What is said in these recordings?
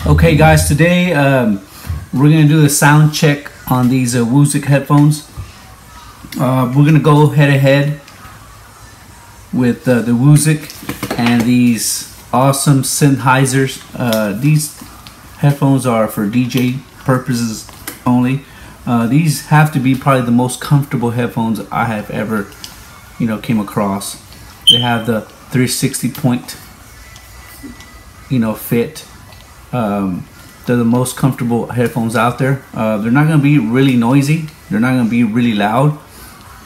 Okay guys, today we're going to do the sound check on these Woozik headphones. We're going to go head to head with the Woozik and these awesome Sennheisers. These headphones are for DJ purposes only. These have to be probably the most comfortable headphones I have ever came across. They have the 360 point fit. They're the most comfortable headphones out there. They're not going to be really noisy, they're not going to be really loud,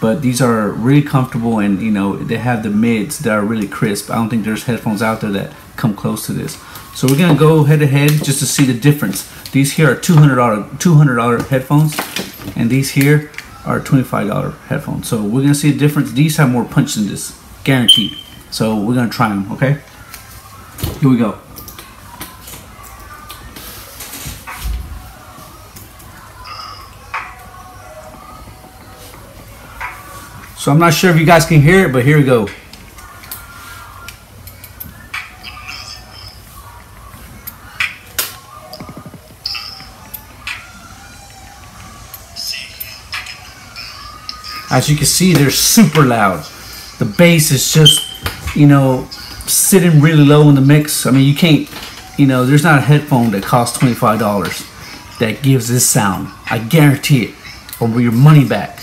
but these are really comfortable, and they have the mids that are really crisp. I don't think there's headphones out there that come close to this. So we're going to go head to head just to see the difference. These here are $200 headphones, and these here are $25 headphones. So we're going to see the difference. These have more punch than this, guaranteed. So we're going to try them, okay? Here we go. So I'm not sure if you guys can hear it, but here we go. As you can see, they're super loud. The bass is just, sitting really low in the mix. I mean, you can't, there's not a headphone that costs $25 that gives this sound. I guarantee it, or your money back.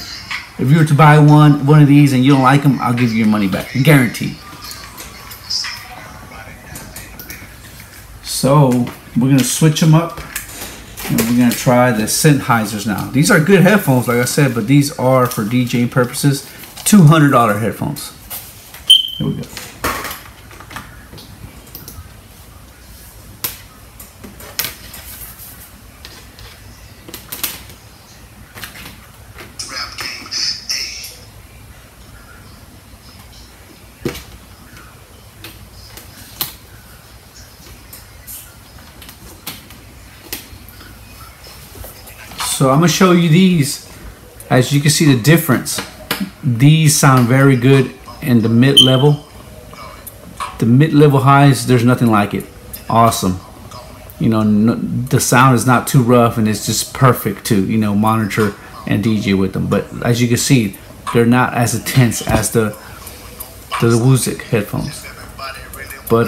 If you were to buy one of these and you don't like them, I'll give you your money back, guaranteed. So we're gonna switch them up, and we're gonna try the Sennheisers now. These are good headphones, like I said, but these are for DJing purposes. $200 headphones. Here we go. So I'm going to show you these. As you can see the difference. These sound very good in the mid-level. The mid-level highs, there's nothing like it. Awesome. The sound is not too rough, and it's just perfect to monitor and DJ with them. But as you can see, they're not as intense as the Woozik headphones. But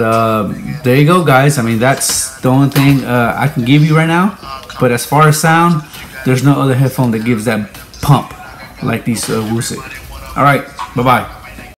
there you go, guys. I mean, that's the only thing I can give you right now. But as far as sound, there's no other headphone that gives that pump like these Woozik. All right, bye-bye.